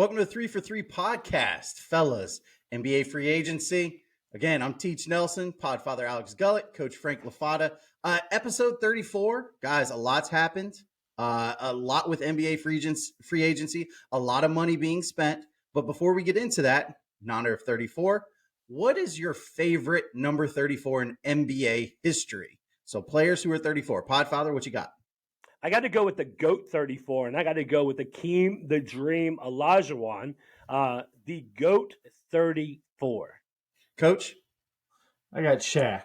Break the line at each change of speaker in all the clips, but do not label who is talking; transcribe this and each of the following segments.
Welcome to 3 for 3 podcast, fellas. NBA free agency. Again, I'm Teach Nelson, Podfather Alex Gullett, Coach Frank LaFada. Episode 34. Guys, a lot's happened. A lot with NBA free agency, a lot of money being spent. But before we get into that, in honor of 34, what is your favorite number 34 in NBA history? So players who are 34. Podfather, what you got?
I got to go with the GOAT 34, and I got to go with Akeem the Dream Olajuwon, the GOAT 34.
Coach?
I got Shaq.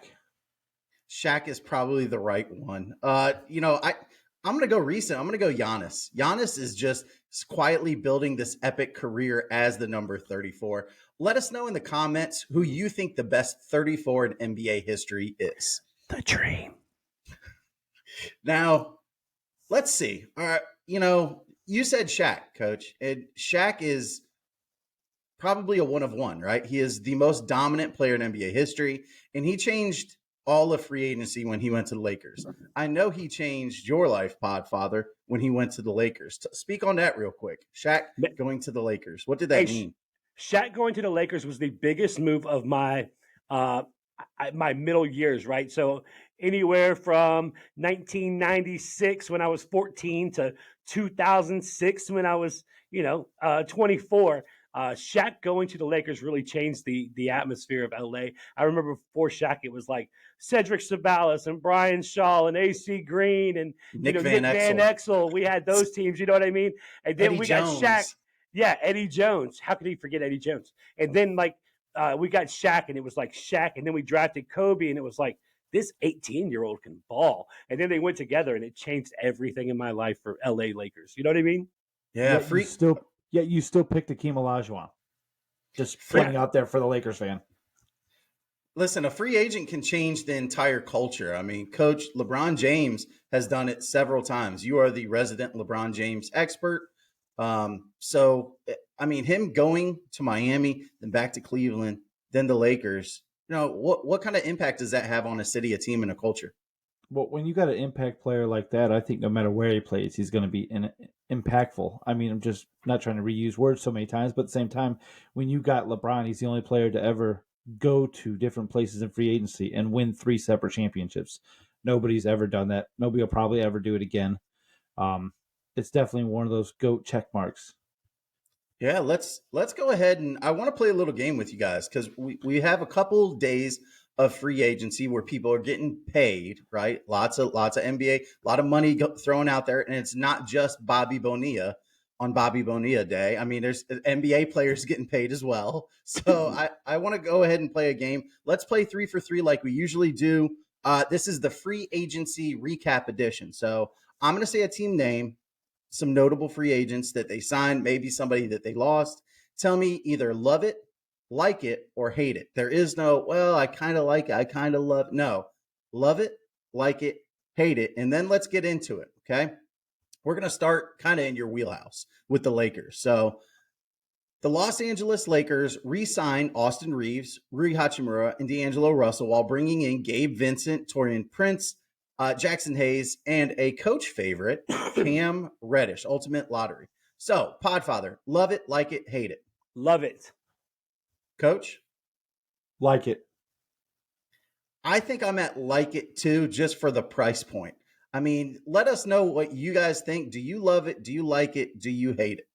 Shaq is probably the right one. I'm going to go recent. I'm going to go Giannis. Giannis is just quietly building this epic career as the number 34. Let us know in the comments who you think the best 34 in NBA history is.
The Dream.
Now, let's see. You said Shaq, Coach. And Shaq is probably a one of one, right? He is the most dominant player in NBA history, and he changed all of free agency when he went to the Lakers. I know he changed your life, Podfather, when he went to the Lakers. Speak on that real quick. Shaq going to the Lakers. What did that mean?
Shaq going to the Lakers was the biggest move of my middle years, right? So anywhere from 1996 when I was 14 to 2006 when I was, 24. Shaq going to the Lakers really changed the atmosphere of LA. I remember before Shaq, it was like Cedric Sabalas and Brian Shaw and AC Green and
Nick Van
Exel. We had those teams, you know what I mean? And then
Eddie Jones.
got Shaq. Yeah, Eddie Jones. How could he forget Eddie Jones? And then we got Shaq, and it was like Shaq, and then we drafted Kobe, and it was like this 18-year-old can ball. And then they went together, and it changed everything in my life for LA Lakers. You know what I mean?
Yeah,
you still picked Akeem Olajuwon. Just putting out there for the Lakers fan.
Listen, a free agent can change the entire culture. I mean, Coach, LeBron James has done it several times. You are the resident LeBron James expert. Him going to Miami, then back to Cleveland, then the Lakers, what kind of impact does that have on a city, a team, and a culture?
Well, when you got an impact player like that, I think no matter where he plays, he's going to be impactful. I mean, I'm just not trying to reuse words so many times, but at the same time, when you got LeBron, he's the only player to ever go to different places in free agency and win 3 separate championships. Nobody's ever done that. Nobody will probably ever do it again. It's definitely one of those GOAT check marks.
Yeah, let's go ahead, and I want to play a little game with you guys because we have a couple days of free agency where people are getting paid, right? Lots of NBA, a lot of money thrown out there, and it's not just Bobby Bonilla on Bobby Bonilla Day. I mean, there's NBA players getting paid as well. So I want to go ahead and play a game. Let's play 3 for 3 like we usually do. This is the free agency recap edition. So I'm going to say a team name, some notable free agents that they signed, maybe somebody that they lost. Tell me either love it, like it, or hate it. There is no, well, I kind of like it, I kind of love it. No, love it, like it, hate it. And then let's get into it, okay? We're going to start kind of in your wheelhouse with the Lakers. So the Los Angeles Lakers re-signed Austin Reeves, Rui Hachimura, and D'Angelo Russell while bringing in Gabe Vincent, Taurean Prince, Jackson Hayes, and a coach favorite, Cam Reddish, Ultimate Lottery. So, Podfather, love it, like it, hate it.
Love it.
Coach?
Like it.
I think I'm at like it too, just for the price point. I mean, let us know what you guys think. Do you love it? Do you like it? Do you hate it?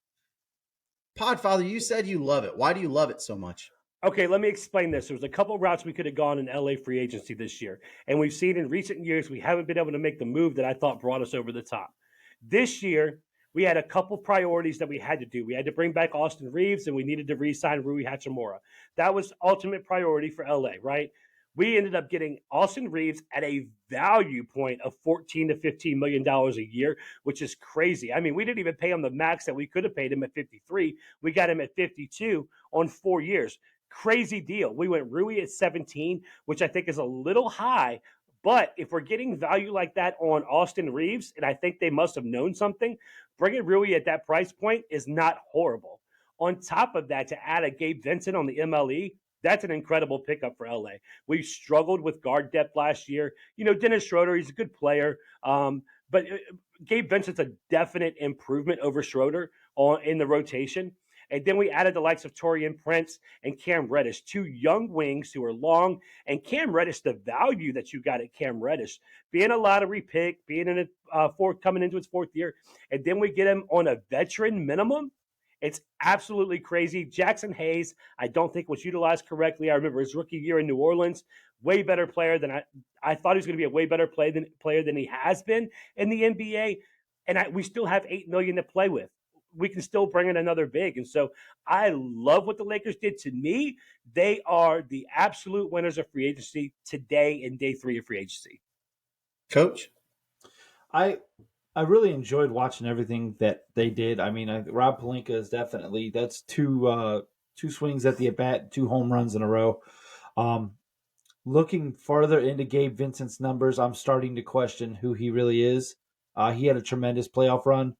Podfather, you said you love it. Why do you love it so much?
Okay, let me explain this. There was a couple of routes we could have gone in LA free agency this year. And we've seen in recent years, we haven't been able to make the move that I thought brought us over the top. This year, we had a couple priorities that we had to do. We had to bring back Austin Reeves, and we needed to re-sign Rui Hachimura. That was ultimate priority for LA, right? We ended up getting Austin Reeves at a value point of $14 to $15 million a year, which is crazy. I mean, we didn't even pay him the max that we could have paid him at 53. We got him at 52 on 4 years. Crazy deal. We went Rui at 17, which I think is a little high. But if we're getting value like that on Austin Reeves, and I think they must have known something, bringing Rui at that price point is not horrible. On top of that, to add a Gabe Vincent on the MLE, that's an incredible pickup for LA. We struggled with guard depth last year. Dennis Schroeder, he's a good player. But Gabe Vincent's a definite improvement over Schroeder in the rotation. And then we added the likes of Torian Prince and Cam Reddish, two young wings who are long. And Cam Reddish, the value that you got at Cam Reddish, being a lottery pick, being in coming into his fourth year, and then we get him on a veteran minimum. It's absolutely crazy. Jackson Hayes, I don't think was utilized correctly. I remember his rookie year in New Orleans, way better player than I thought he was going to be a way better player than he has been in the NBA. And we still have $8 million to play with. We can still bring in another big. And so I love what the Lakers did. To me, they are the absolute winners of free agency today in day 3 of free agency.
Coach?
I really enjoyed watching everything that they did. I mean, Rob Pelinka is definitely, that's two swings at the at bat, 2 home runs in a row. Looking farther into Gabe Vincent's numbers, I'm starting to question who he really is. He had a tremendous playoff run.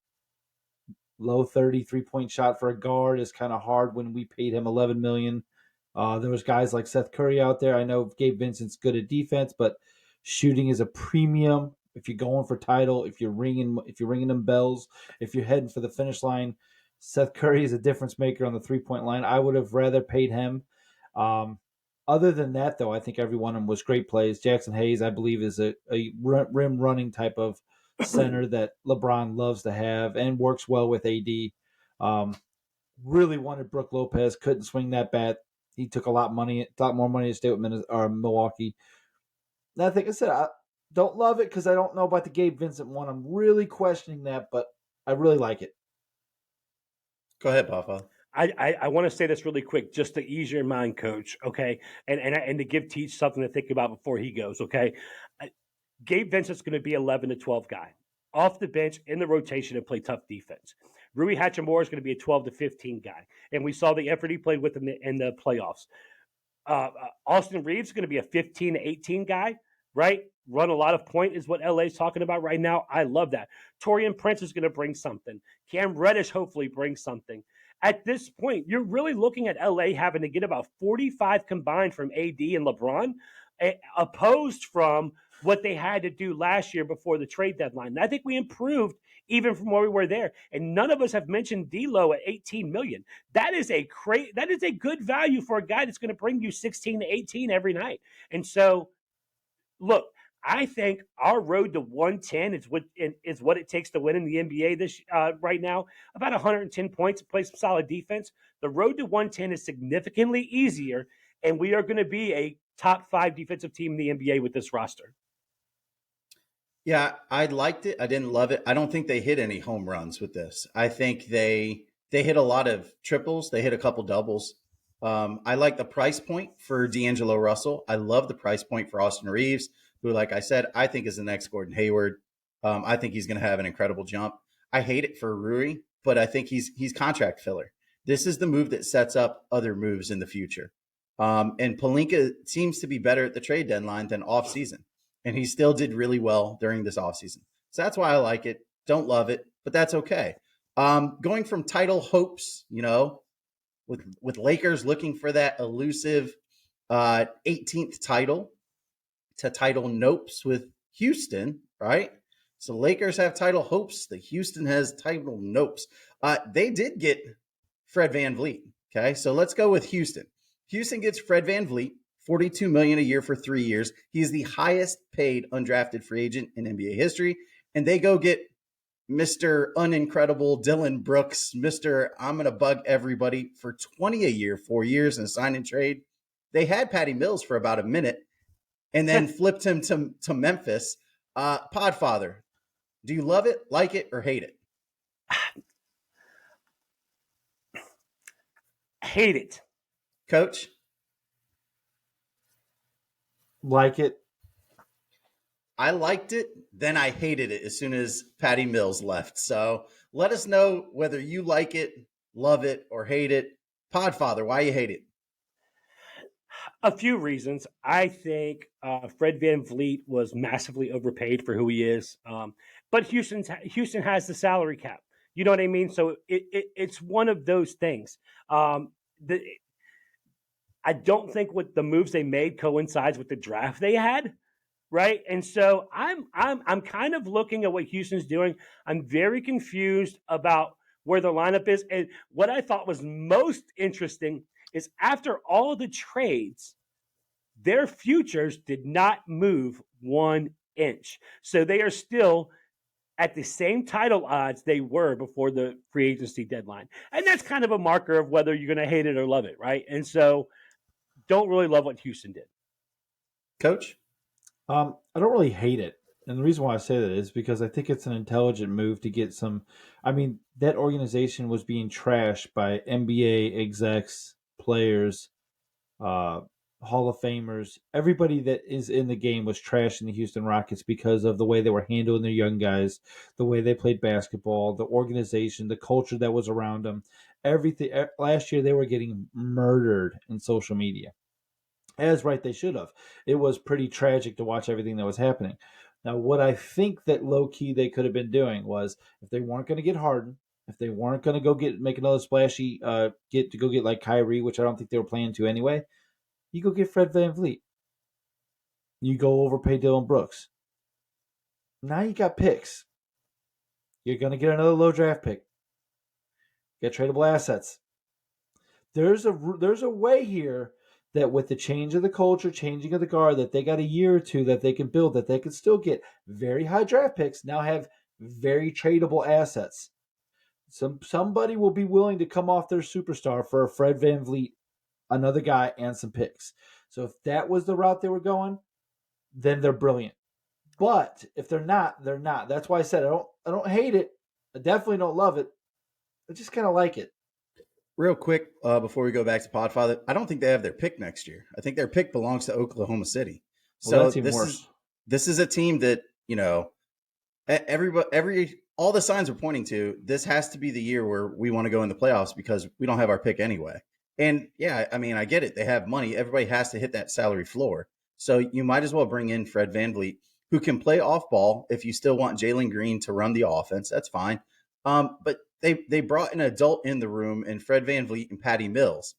Low 30 3-point shot for a guard is kind of hard when we paid him $11 million. There was guys like Seth Curry out there. I know Gabe Vincent's good at defense, but shooting is a premium. If you're going for title, if you're ringing them bells, if you're heading for the finish line, Seth Curry is a difference maker on the 3-point line. I would have rather paid him. Other than that, though, I think every one of them was great plays. Jackson Hayes, I believe, is a rim running type of center that LeBron loves to have and works well with AD. Really wanted Brook Lopez, couldn't swing that bat. He took a lot more money to stay with Milwaukee. And I think I said, I don't love it because I don't know about the Gabe Vincent one. I'm really questioning that, but I really like it.
Go ahead, Papa.
I want to say this really quick, just to ease your mind, Coach. Okay, and to give Teach something to think about before he goes. Okay, Gabe Vincent's going to be 11 to 12 guy off the bench in the rotation and play tough defense. Rui Hachimura is going to be a 12 to 15 guy, and we saw the effort he played with in the playoffs. Austin Reeves is going to be a 15 to 18 guy, right? Run a lot of point is what LA is talking about right now. I love that. Torian Prince is going to bring something. Cam Reddish hopefully brings something. At this point, you're really looking at LA having to get about 45 combined from AD and LeBron, opposed from what they had to do last year before the trade deadline. And I think we improved even from where we were there. And none of us have mentioned D'Lo at $18 million. That is a good value for a guy that's going to bring you 16 to 18 every night. And so, look, I think our road to 110 is what it takes to win in the NBA this right now. About 110 points, play some solid defense. The road to 110 is significantly easier, and we are going to be a top 5 defensive team in the NBA with this roster.
Yeah, I liked it. I didn't love it. I don't think they hit any home runs with this. I think they hit a lot of triples. They hit a couple doubles. I like the price point for D'Angelo Russell. I love the price point for Austin Reeves, who, like I said, I think is the next Gordon Hayward. I think he's going to have an incredible jump. I hate it for Rui, but I think he's contract filler. This is the move that sets up other moves in the future. And Pelinka seems to be better at the trade deadline than offseason. And he still did really well during this offseason. So that's why I like it. Don't love it, but that's okay. Going from title hopes, with Lakers looking for that elusive 18th title to title nopes with Houston, right? So Lakers have title hopes. The Houston has title nopes. They did get Fred VanVleet. Okay, so let's go with Houston. Houston gets Fred VanVleet, $42 million a year for 3 years. He is the highest paid undrafted free agent in NBA history. And they go get Mr. Unincredible Dillon Brooks, Mr. I'm going to bug everybody for 20 a year, 4 years in a sign and trade. They had Patty Mills for about a minute and then flipped him to Memphis. Podfather, do you love it, like it, or hate it?
Hate it.
Coach?
Like it.
I liked it, then I hated it as soon as Patty Mills left. So let us know whether you like it, love it, or hate it. Podfather, why you hate it?
A few reasons. I think Fred VanVleet was massively overpaid for who he is. But Houston has the salary cap. You know what I mean? So it's one of those things. I don't think what the moves they made coincides with the draft they had, right? And so I'm kind of looking at what Houston's doing. I'm very confused about where the lineup is. And what I thought was most interesting is after all of the trades, their futures did not move 1 inch. So they are still at the same title odds they were before the free agency deadline. And that's kind of a marker of whether you're going to hate it or love it, right? And so don't really love what Houston did.
Coach?
I don't really hate it. And the reason why I say that is because I think it's an intelligent move to get some. I mean, that organization was being trashed by NBA execs, players, Hall of Famers. Everybody that is in the game was trashing the Houston Rockets because of the way they were handling their young guys, the way they played basketball, the organization, the culture that was around them. Everything. Last year, they were getting murdered in social media. As right, they should have. It was pretty tragic to watch everything that was happening. Now, what I think that low key they could have been doing was if they weren't going to get Harden, if they weren't going to go make another splashy get like Kyrie, which I don't think they were planning to anyway, you go get Fred VanVleet. You go overpay Dylan Brooks. Now you got picks. You're going to get another low draft pick. Get tradable assets. There's a way here that with the change of the culture, changing of the guard, that they got a year or two that they can build, that they can still get very high draft picks, now have very tradable assets. Somebody will be willing to come off their superstar for a Fred VanVleet, another guy, and some picks. So if that was the route they were going, then they're brilliant. But if they're not, they're not. That's why I said I don't hate it. I definitely don't love it. I just kind of like it.
Real quick, before we go back to Podfather, I don't think they have their pick next year. I think their pick belongs to Oklahoma City.
Well,
So
that's even worse.
this is a team that, all the signs are pointing to this has to be the year where we want to go in the playoffs because we don't have our pick anyway. And yeah, I mean, I get it. They have money. Everybody has to hit that salary floor. So you might as well bring in Fred VanVleet, who can play off ball if you still want Jalen Green to run the offense. That's fine. But they brought an adult in the room in Fred VanVleet and Patty Mills.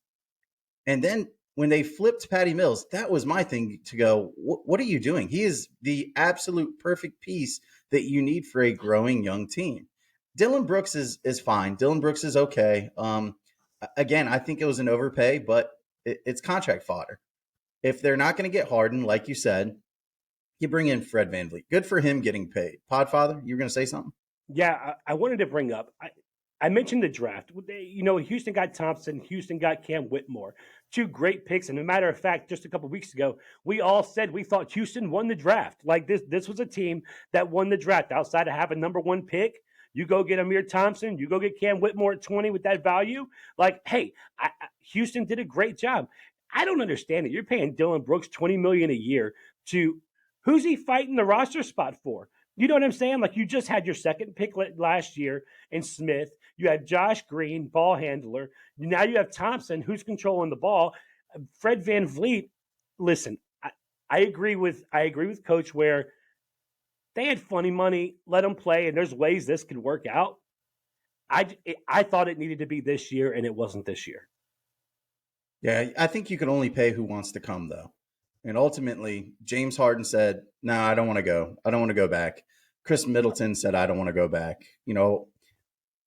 And then when they flipped Patty Mills, that was my thing to go, what are you doing? He is the absolute perfect piece that you need for a growing young team. Dylan Brooks is fine. Dylan Brooks is okay. Again, I think it was an overpay, but it's contract fodder. If they're not going to get Harden, like you said, you bring in Fred VanVleet. Good for him getting paid. Podfather, you were going to say something?
Yeah, I wanted to bring up. I mentioned the draft. Houston got Thompson. Houston got Cam Whitmore. Two great picks. And as a matter of fact, just a couple of weeks ago, we all said we thought Houston won the draft. Like this was a team that won the draft. Outside of having number one pick, you go get Amir Thompson. You go get Cam Whitmore at 20 with that value. Like, hey, Houston did a great job. I don't understand it. You're paying Dylan Brooks $20 million a year to who's he fighting the roster spot for? You know what I'm saying? Like you just had your second pick last year in Smith. You had Josh Green, ball handler. Now you have Thompson, who's controlling the ball. Fred VanVleet. Listen, I agree with Coach where they had funny money, let them play, and there's ways this could work out. I thought it needed to be this year, and it wasn't this year.
Yeah, I think you can only pay who wants to come, though. And ultimately, James Harden said, "No, I don't want to go. I don't want to go back." Chris Middleton said, "I don't want to go back."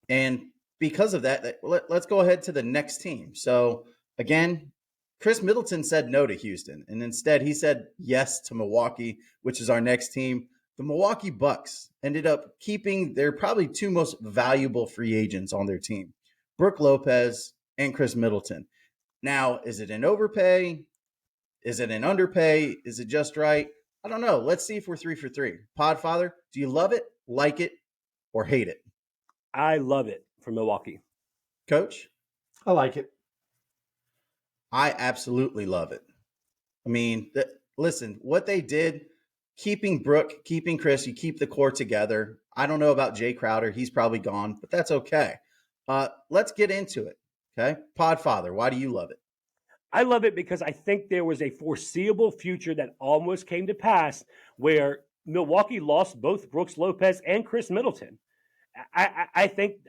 And because of that, let's go ahead to the next team. So again, Chris Middleton said no to Houston, and instead he said yes to Milwaukee, which is our next team. The Milwaukee Bucks ended up keeping their probably two most valuable free agents on their team, Brook Lopez and Chris Middleton. Now, is it an overpay? Is it an underpay? Is it just right? I don't know. Let's see if we're 3 for 3. Podfather, do you love it, like it, or hate it?
I love it for Milwaukee.
Coach?
I like it.
I absolutely love it. I mean, listen, what they did, keeping Brook, keeping Chris, you keep the core together. I don't know about Jay Crowder. He's probably gone, but that's okay. Let's get into it. Okay. Podfather, why do you love it?
I love it because I think there was a foreseeable future that almost came to pass where Milwaukee lost both Brooks Lopez and Chris Middleton. I think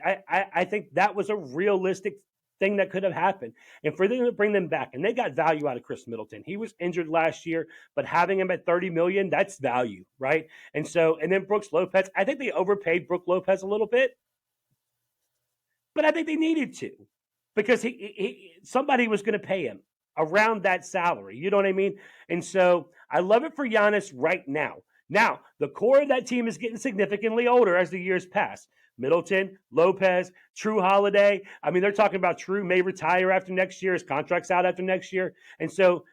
that was a realistic thing that could have happened. And for them to bring them back, and they got value out of Chris Middleton. He was injured last year, but having him at $30 million, that's value, right? And then Brooks Lopez, I think they overpaid Brook Lopez a little bit. but I think they needed to because somebody was going to pay him around that salary. You know what I mean? And so I love it for Giannis right now. Now, the core of that team is getting significantly older as the years pass. Middleton, Lopez, True Holiday. I mean, they're talking about True may retire after next year. His contract's out after next year. And so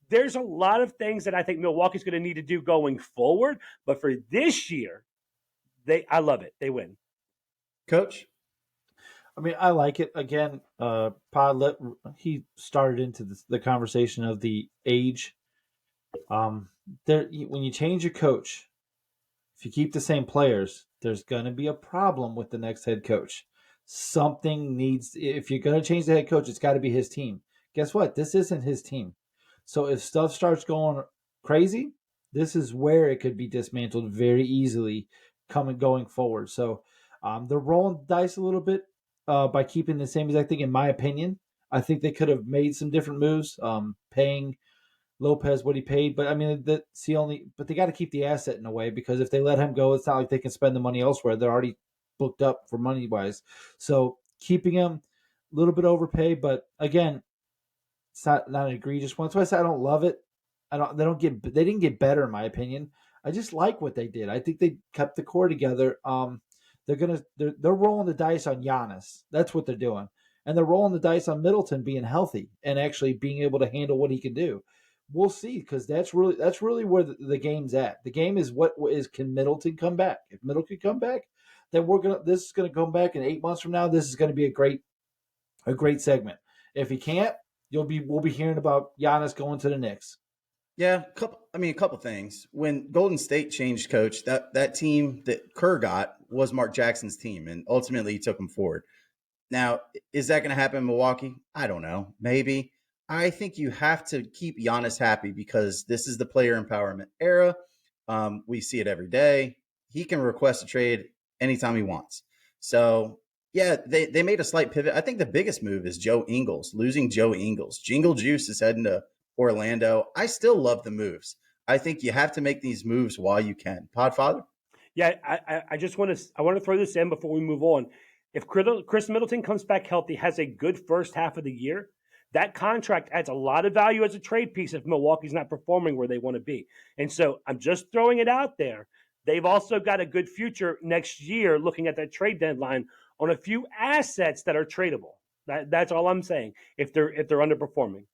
there's a lot of things that I think Milwaukee's going to need to do going forward. But for this year, I love it. They win.
Coach?
I mean, I like it. Again, he started into the conversation of the age. When you change your coach, if you keep the same players, there's going to be a problem with the next head coach. If you're going to change the head coach, it's got to be his team. Guess what? This isn't his team. So if stuff starts going crazy, this is where it could be dismantled very easily going forward. So they're rolling the dice a little bit by keeping the same exact thing, in my opinion. I think they could have made some different moves, paying Lopez what he paid, but I mean but they got to keep the asset in a way, because if they let him go, it's not like they can spend the money elsewhere. They're already booked up for money wise. So keeping him a little bit overpay, but again, it's not an egregious one. That's why I say I don't love it. They didn't get better in my opinion. I just like what they did. I think they kept the core together. They're rolling the dice on Giannis. That's what they're doing. And they're rolling the dice on Middleton being healthy and actually being able to handle what he can do. We'll see, because that's really where the game's at. The game is can Middleton come back? If Middleton can come back, then this is gonna come back in 8 months from now. This is gonna be a great segment. If he can't, we'll be hearing about Giannis going to the Knicks.
Yeah, a couple things. When Golden State changed coach, that team that Kerr got was Mark Jackson's team, and ultimately he took him forward. Now, is that going to happen in Milwaukee? I don't know. Maybe. I think you have to keep Giannis happy, because this is the player empowerment era. We see it every day. He can request a trade anytime he wants. So, yeah, they made a slight pivot. I think the biggest move is Joe Ingles, losing Joe Ingles. Jingle Juice is heading to Orlando. I still love the moves. I think you have to make these moves while you can. Podfather?
Yeah, I want to throw this in before we move on. If Chris Middleton comes back healthy, has a good first half of the year, that contract adds a lot of value as a trade piece if Milwaukee's not performing where they want to be. And so I'm just throwing it out there. They've also got a good future next year looking at that trade deadline on a few assets that are tradable. That's all I'm saying, if they're underperforming.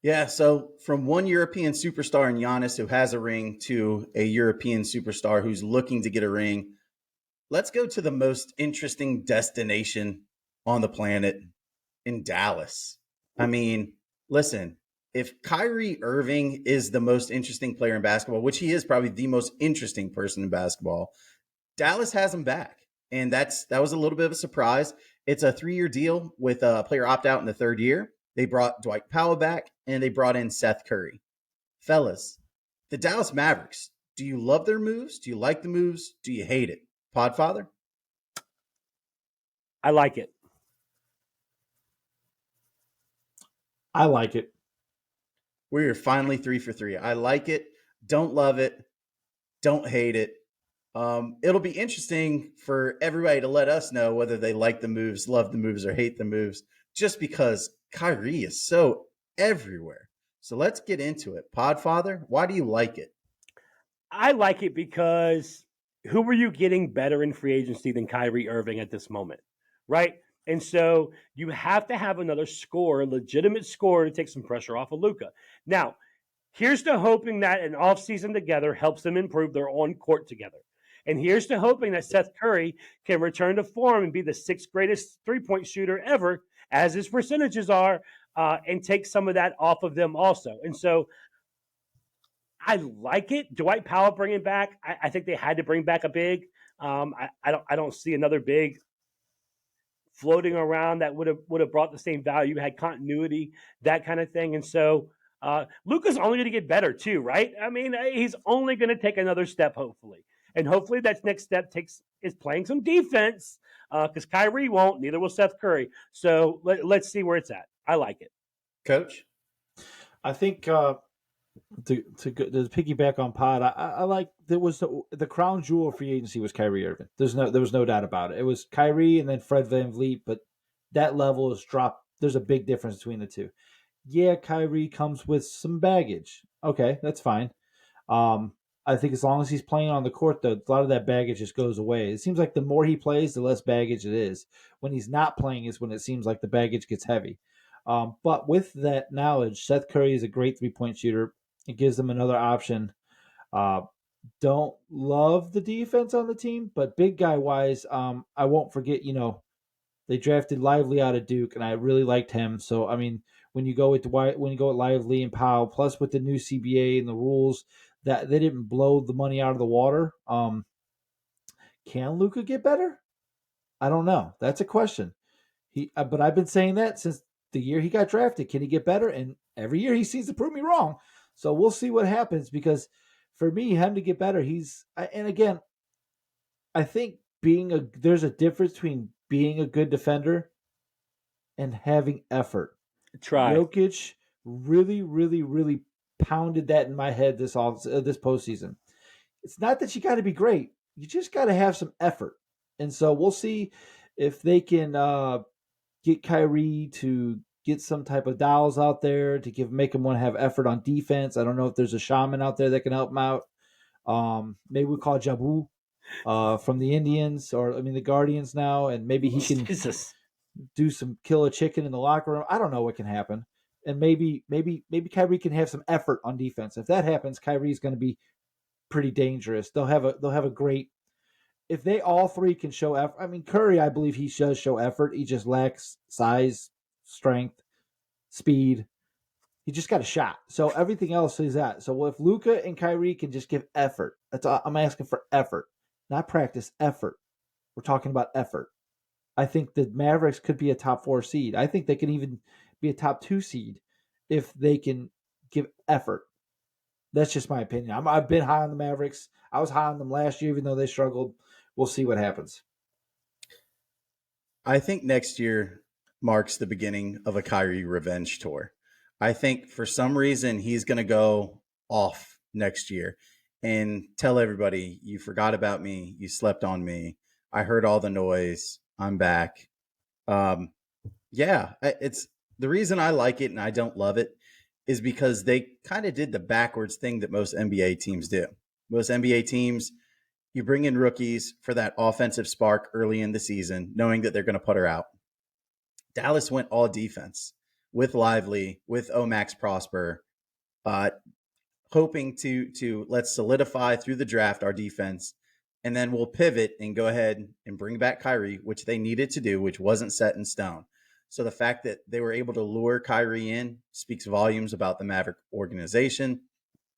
Yeah, so from one European superstar in Giannis who has a ring to a European superstar who's looking to get a ring, let's go to the most interesting destination on the planet, in Dallas. I mean, listen, if Kyrie Irving is the most interesting player in basketball, which he is probably the most interesting person in basketball, Dallas has him back. And that was a little bit of a surprise. It's a 3-year deal with a player opt out in the 3rd year. They brought Dwight Powell back, and they brought in Seth Curry. Fellas, the Dallas Mavericks, do you love their moves? Do you like the moves? Do you hate it? Podfather?
I like it.
I like it.
We're finally 3 for 3. I like it. Don't love it. Don't hate it. It'll be interesting for everybody to let us know whether they like the moves, love the moves, or hate the moves, just because Kyrie is so everywhere. So let's get into it. Podfather, why do you like it?
I like it because who were you getting better in free agency than Kyrie Irving at this moment, right? And so you have to have another scorer, legitimate scorer, to take some pressure off of Luka. Now, here's to hoping that an offseason together helps them improve their on-court together. And here's to hoping that Seth Curry can return to form and be the 6th greatest three-point shooter ever, as his percentages are, and take some of that off of them also. And so I like it. Dwight Powell bringing back, I think they had to bring back a big. I don't see another big floating around that would have brought the same value, had continuity, that kind of thing. And so Luka's only going to get better too, right? I mean, he's only going to take another step, hopefully. And hopefully that next step is playing some defense, because Kyrie won't, neither will Seth Curry. So let's see where it's at. I like it.
Coach?
I think to piggyback on Pod, I like there was the crown jewel of free agency was Kyrie Irving. There was no doubt about it. It was Kyrie and then Fred VanVleet, but that level is dropped. There's a big difference between the two. Yeah, Kyrie comes with some baggage. Okay, that's fine. I think as long as he's playing on the court, though, a lot of that baggage just goes away. It seems like the more he plays, the less baggage it is. When he's not playing is when it seems like the baggage gets heavy. But with that knowledge, Seth Curry is a great 3-point shooter. It gives them another option. Uh, don't love the defense on the team, but big guy wise, I won't forget, they drafted Lively out of Duke, and I really liked him. So, I mean, when you go with Lively and Powell, plus with the new CBA and the rules, that they didn't blow the money out of the water. Can Luka get better? I don't know. That's a question. But I've been saying that since the year he got drafted. Can he get better? And every year he seems to prove me wrong. So we'll see what happens, because for me, him to get better, and again, I think there's a difference between being a good defender and having effort.
Try.
Jokic really, really, really pounded that in my head this postseason. It's not that you got to be great; you just got to have some effort. And so we'll see if they can get Kyrie to get some type of dials out there to make him want to have effort on defense. I don't know if there's a shaman out there that can help him out. Maybe we call Jabu from the Indians, or the Guardians now, and maybe he can do some kill a chicken in the locker room. I don't know what can happen, and maybe Kyrie can have some effort on defense. If that happens, Kyrie's going to be pretty dangerous. They'll have a great. If they all three can show effort, Curry, I believe he does show effort. He just lacks size, strength, speed. He just got a shot. So everything else is that. So if Luka and Kyrie can just give effort, that's all I'm asking for. Effort, not practice. Effort. We're talking about effort. I think the Mavericks could be a top 4 seed. I think they can even be a top 2 seed if they can give effort. That's just my opinion. I've been high on the Mavericks. I was high on them last year, even though they struggled. We'll see what happens.
I think next year marks the beginning of a Kyrie revenge tour. I think for some reason he's going to go off next year and tell everybody, you forgot about me. You slept on me. I heard all the noise. I'm back. It's the reason I like it and I don't love it is because they kind of did the backwards thing that most NBA teams do. Most NBA teams, you bring in rookies for that offensive spark early in the season, knowing that they're going to put her out. Dallas went all defense with Lively, with Omax Prosper, hoping to let's solidify through the draft our defense, and then we'll pivot and go ahead and bring back Kyrie, which they needed to do, which wasn't set in stone. So the fact that they were able to lure Kyrie in speaks volumes about the Maverick organization.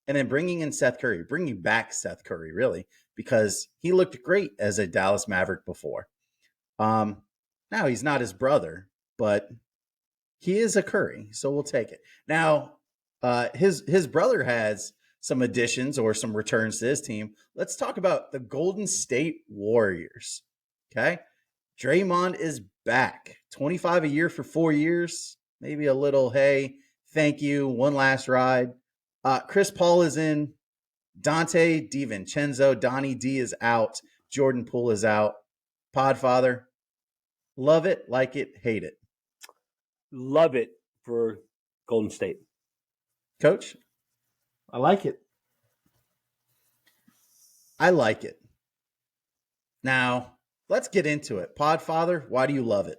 And then bringing back Seth Curry, really, because he looked great as a Dallas Maverick before. Now he's not his brother, but he is a Curry, so we'll take it. Now, his brother has some additions or some returns to his team. Let's talk about the Golden State Warriors. Okay. Draymond is back. 25 a year for 4 years. Maybe a little, hey, thank you, one last ride. Chris Paul is in. Dante DiVincenzo, Donnie D is out. Jordan Poole is out. Podfather, love it, like it, hate it.
Love it for Golden State.
Coach?
I like it.
I like it. Now, let's get into it. Podfather, why do you love it?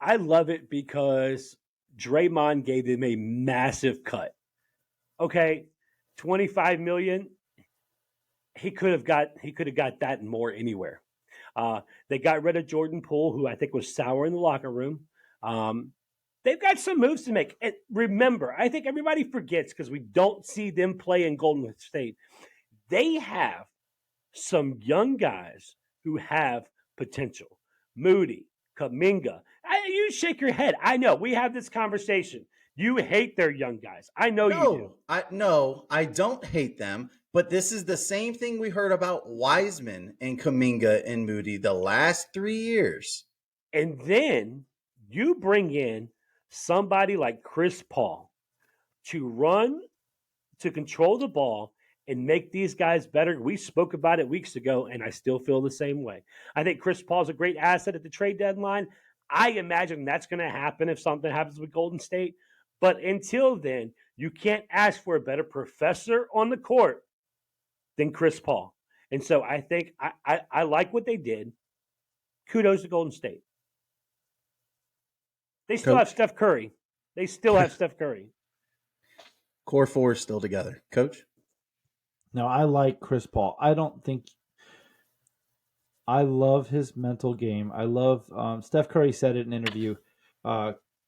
I love it because Draymond gave them a massive cut. Okay, $25 million. He could have got that and more anywhere. They got rid of Jordan Poole, who I think was sour in the locker room. They've got some moves to make. And remember, I think everybody forgets because we don't see them play in Golden State. They have some young guys who have potential. Moody, Kuminga. You shake your head. I know. We have this conversation. You hate their young guys. I know you do.
I don't hate them. But this is the same thing we heard about Wiseman and Kuminga and Moody the last 3 years.
And then you bring in somebody like Chris Paul to run to control the ball and make these guys better. We spoke about it weeks ago, and I still feel the same way. I think Chris Paul's a great asset at the trade deadline. I imagine that's going to happen if something happens with Golden State. But until then, you can't ask for a better professor on the court than Chris Paul. And so I think I like what they did. Kudos to Golden State. They still have Steph Curry. They still have Steph Curry.
Core four is still together. Coach?
No, I like Chris Paul. I love his mental game. I love Steph Curry said it in an interview.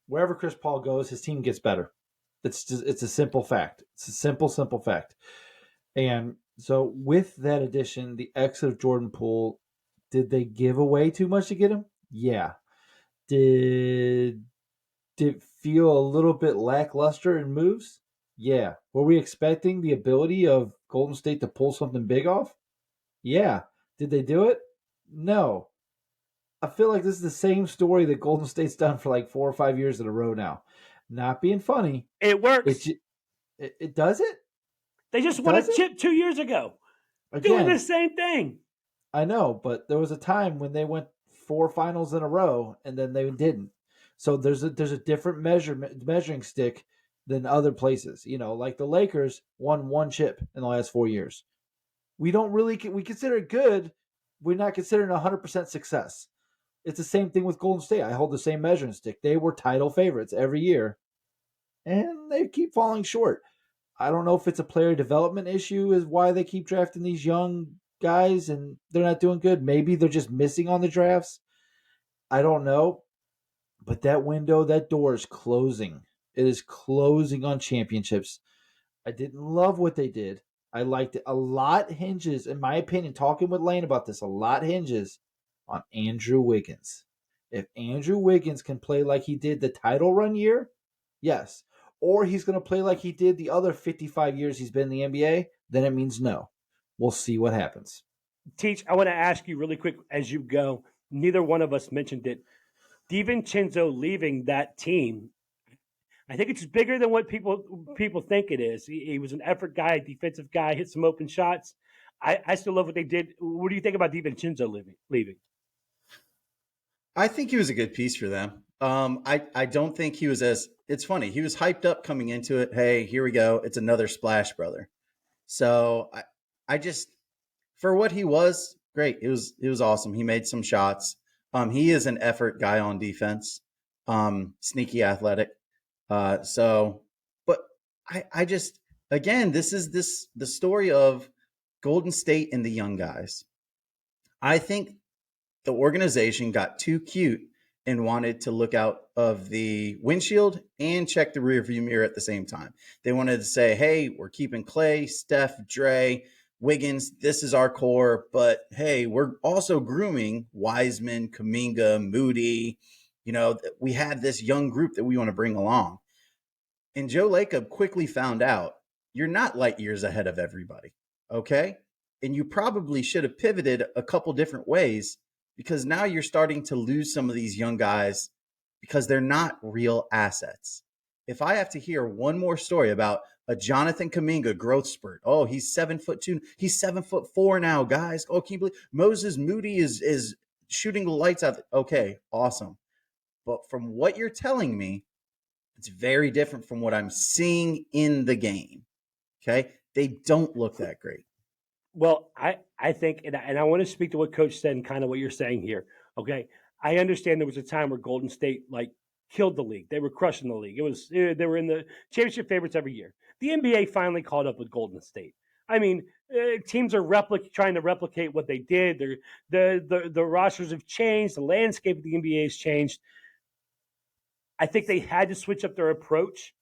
Wherever Chris Paul goes, his team gets better. It's a simple fact. It's a simple fact. And so with that addition, the exit of Jordan Poole, did they give away too much to get him? Yeah. Did it feel a little bit lackluster in moves? Yeah. Were we expecting the ability of Golden State to pull something big off? Yeah. Did they do it? No. I feel like this is the same story that Golden State's done for like 4 or 5 years in a row now. Not being funny.
It works.
It does it?
They just won a chip 2 years ago.
Again,
doing the same thing.
I know, but there was a time when they went 4 finals in a row and then they didn't. So there's a different measuring stick than other places. You know, like the Lakers won 1 chip in the last 4 years. We consider it good. We're not considering 100% success. It's the same thing with Golden State. I hold the same measuring stick. They were title favorites every year, and they keep falling short. I don't know if it's a player development issue is why they keep drafting these young guys and they're not doing good. Maybe they're just missing on the drafts. I don't know. But that window, that door is closing. It is closing on championships. I didn't love what they did. I liked it. A lot hinges, in my opinion, talking with Lane about this, a lot hinges on Andrew Wiggins. If Andrew Wiggins can play like he did the title run year, yes. Or he's going to play like he did the other 55 years he's been in the NBA, then it means no. We'll see what happens.
Teach, I want to ask you really quick as you go. Neither one of us mentioned it. DiVincenzo leaving that team, I think it's bigger than what people think it is. He was an effort guy, defensive guy, hit some open shots. I still love what they did. What do you think about DiVincenzo leaving?
I think he was a good piece for them. I don't think he was it's funny. He was hyped up coming into it. Hey, here we go. It's another Splash Brother. So I just, for what he was, great. It was awesome. He made some shots. He is an effort guy on defense. Sneaky athletic. But I just, again, this is the story of Golden State and the young guys. I think the organization got too cute and wanted to look out of the windshield and check the rearview mirror at the same time. They wanted to say, hey, we're keeping Clay, Steph, Dre, Wiggins. This is our core. But hey, we're also grooming Wiseman, Kuminga, Moody. You know, we have this young group that we want to bring along. And Joe Lacob quickly found out you're not light years ahead of everybody. Okay. And you probably should have pivoted a couple different ways, because now you're starting to lose some of these young guys because they're not real assets. If I have to hear one more story about a Jonathan Kuminga growth spurt, oh, he's 7'2", he's 7'4" now, guys. Oh, can you believe Moses Moody is shooting the lights out? Okay, awesome. But from what you're telling me, it's very different from what I'm seeing in the game. Okay, they don't look that great.
Well, I think, and I want to speak to what Coach said and kind of what you're saying here. Okay, I understand there was a time where Golden State killed the league. They were crushing the league. They were in the championship favorites every year. The NBA finally caught up with Golden State. I mean, teams are trying to replicate what they did. The rosters have changed. The landscape of the NBA has changed. I think they had to switch up their approach,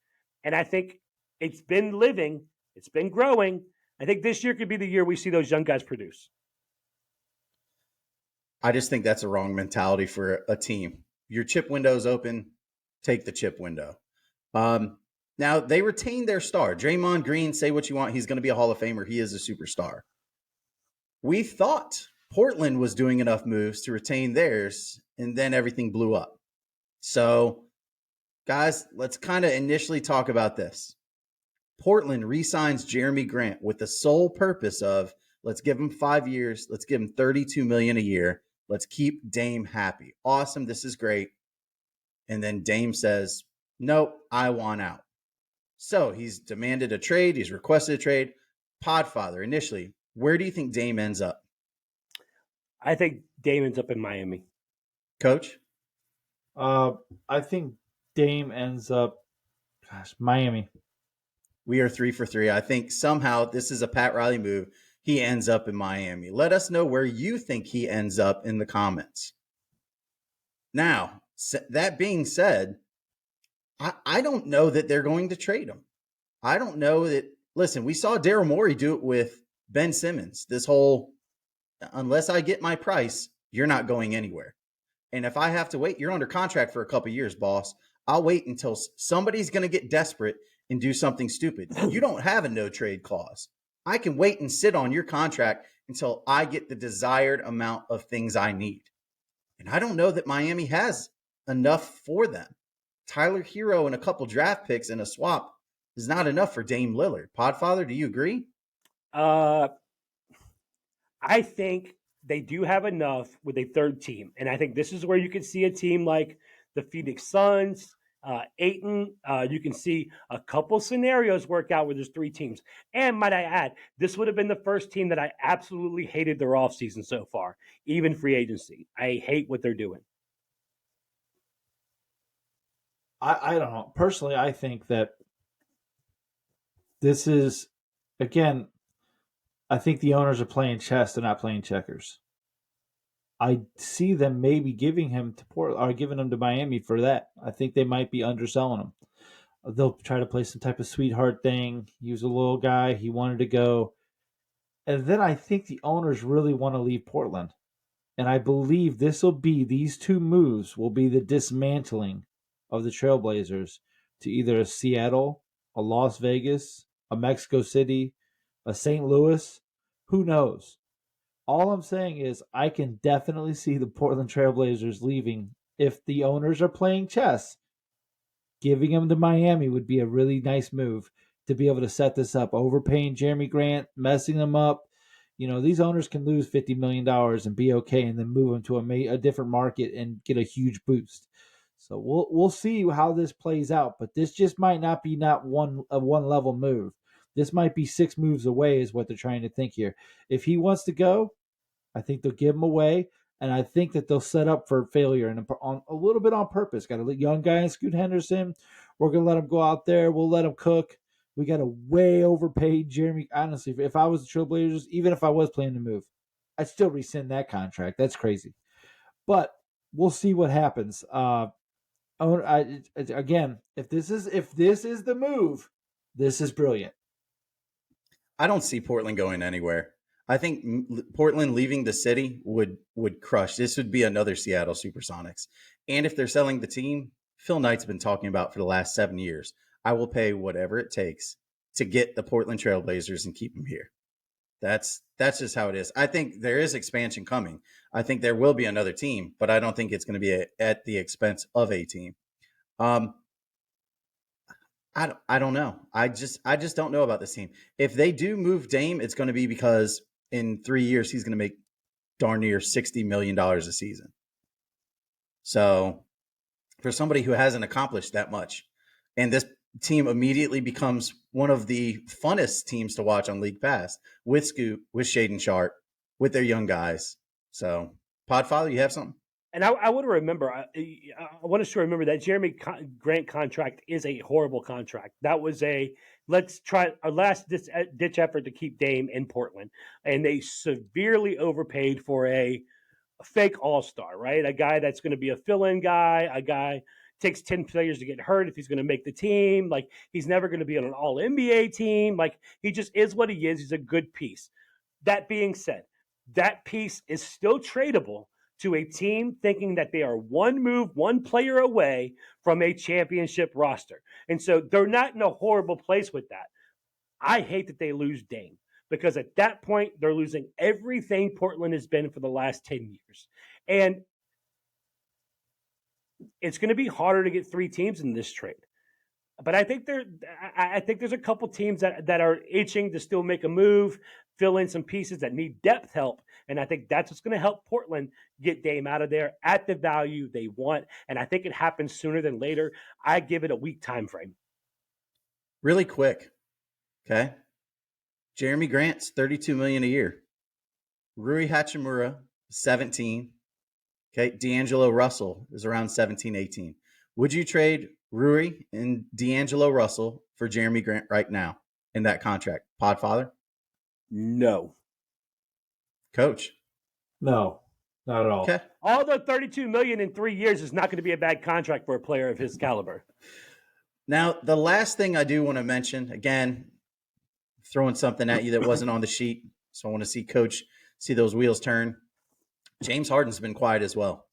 and I think it's been living. It's been growing. I think this year could be the year we see those young guys produce.
I just think that's a wrong mentality for a team. Your chip window is open. Take the chip window. Now, they retain their star. Draymond Green, say what you want. He's going to be a Hall of Famer. He is a superstar. We thought Portland was doing enough moves to retain theirs, and then everything blew up. So, guys, let's kind of initially talk about this. Portland re-signs Jeremy Grant with the sole purpose of let's give him 5 years, let's give him $32 million a year, let's keep Dame happy. Awesome, this is great. And then Dame says, nope, I want out. So he's demanded a trade, he's requested a trade. Podfather, initially, where do you think Dame ends up?
I think Dame ends up in Miami.
Coach?
I think Dame ends up, Miami.
We are 3 for 3. I think somehow this is a Pat Riley move. He ends up in Miami. Let us know where you think he ends up in the comments. Now, that being said, I don't know that they're going to trade him. I don't know that. Listen, we saw Daryl Morey do it with Ben Simmons. This whole, unless I get my price, you're not going anywhere. And if I have to wait, you're under contract for a couple years, boss. I'll wait until somebody's going to get desperate and do something stupid. You don't have a no trade clause. I can wait and sit on your contract until I get the desired amount of things I need. And I don't know that Miami has enough for them. Tyler Hero and a couple draft picks and a swap is not enough for Dame Lillard. Podfather, do you agree?
I think they do have enough with a third team. And I think this is where you can see a team like the Phoenix Suns, Ayton. You can see a couple scenarios work out where there's 3 teams. And might I add, this would have been the first team that I absolutely hated their offseason so far, even free agency. I hate what they're doing.
I don't know. Personally, I think that this is, again, I think the owners are playing chess, they're not playing checkers. I see them maybe giving him to Portland or giving him to Miami for that. I think they might be underselling him. They'll try to play some type of sweetheart thing. He was a little guy. He wanted to go. And then I think the owners really want to leave Portland. And I believe these 2 moves will be the dismantling of the Trailblazers to either a Seattle, a Las Vegas, a Mexico City, a St. Louis. Who knows? All I'm saying is I can definitely see the Portland Trailblazers leaving if the owners are playing chess. Giving them to Miami would be a really nice move to be able to set this up. Overpaying Jeremy Grant, messing them up. You know, these owners can lose $50 million and be okay and then move them to a different market and get a huge boost. So we'll see how this plays out. But this just might not be a one level move. This might be 6 moves away is what they're trying to think here. If he wants to go, I think they'll give him away, and I think that they'll set up for failure and on a little bit on purpose. Got a young guy in Scoot Henderson. We're going to let him go out there. We'll let him cook. We got a way overpaid Jeremy. Honestly, if I was the Trailblazers, even if I was planning to move, I'd still rescind that contract. That's crazy. But we'll see what happens. Again, if this is the move, this is brilliant.
I don't see Portland going anywhere. I think Portland leaving the city would crush. This would be another Seattle Supersonics. And if they're selling the team, Phil Knight's been talking about for the last 7 years, I will pay whatever it takes to get the Portland Trailblazers and keep them here. That's just how it is. I think there is expansion coming. I think there will be another team, but I don't think it's going to be at the expense of a team. I don't know. I just don't know about this team. If they do move Dame, it's going to be because in 3 years he's going to make darn near $60 million a season. So for somebody who hasn't accomplished that much, and this team immediately becomes one of the funnest teams to watch on League Pass with Scoot, with Shaden Sharp, with their young guys. So Podfather, you have something?
And I want to remember, I want us to remember that Jeremy Grant contract is a horrible contract. That was let's try our last ditch effort to keep Dame in Portland. And they severely overpaid for a fake all-star, right? A guy that's going to be a fill-in guy, a guy takes 10 players to get hurt if he's going to make the team. Like, he's never going to be on an all-NBA team. Like, he just is what he is. He's a good piece. That being said, that piece is still tradable to a team thinking that they are one move, one player away from a championship roster. And so they're not in a horrible place with that. I hate that they lose Dame because at that point, they're losing everything Portland has been for the last 10 years. And it's going to be harder to get 3 teams in this trade. But I think I think there's a couple teams that are itching to still make a move, fill in some pieces that need depth help, and I think that's what's going to help Portland get Dame out of there at the value they want. And I think it happens sooner than later. I give it a week time frame.
Really quick, okay? Jeremy Grant's $32 million a year. Rui Hachimura, 17. Okay, D'Angelo Russell is around 17, 18. Would you trade Rui and D'Angelo Russell for Jeremy Grant right now in that contract? Podfather?
No.
Coach?
No, not at all.
Okay.
Although $32 million in 3 years is not going to be a bad contract for a player of his caliber.
Now, the last thing I do want to mention, again, throwing something at you that wasn't on the sheet. So I want to see Coach see those wheels turn. James Harden's been quiet as well.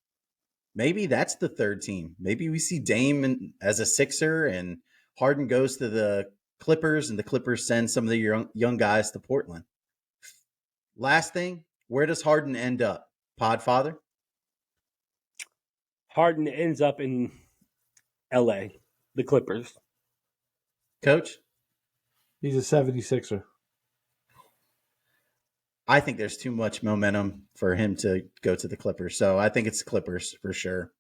Maybe that's the third team. Maybe we see Dame as a Sixer and Harden goes to the Clippers and the Clippers send some of the young guys to Portland. Last thing, where does Harden end up? Podfather?
Harden ends up in LA, the Clippers.
Coach?
He's a 76er.
I think there's too much momentum for him to go to the Clippers. So I think it's Clippers for sure.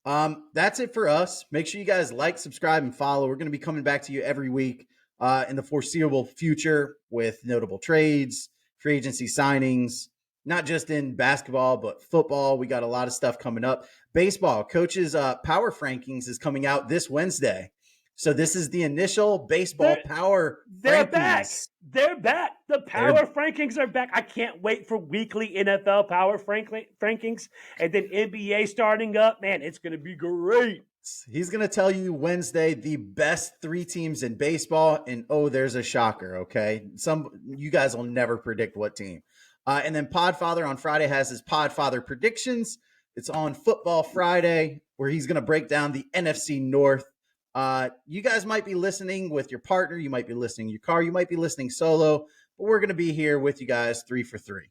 That's it for us. Make sure you guys like, subscribe, and follow. We're going to be coming back to you every week in the foreseeable future with notable trades, free agency signings, not just in basketball, but football. We got a lot of stuff coming up. Baseball, Coach's Power Rankings is coming out this Wednesday. So this is the initial baseball power
They're
rankings.
back. They're back. The power rankings are back. I can't wait for weekly NFL power rankings and then NBA starting up. Man, it's going to be great.
He's going to tell you Wednesday the best 3 teams in baseball, and there's a shocker, okay? You guys will never predict what team. And then Podfather on Friday has his Podfather predictions. It's on Football Friday where he's going to break down the NFC North. You guys might be listening with your partner. You might be listening in your car. You might be listening solo, but we're going to be here with you guys 3 for 3.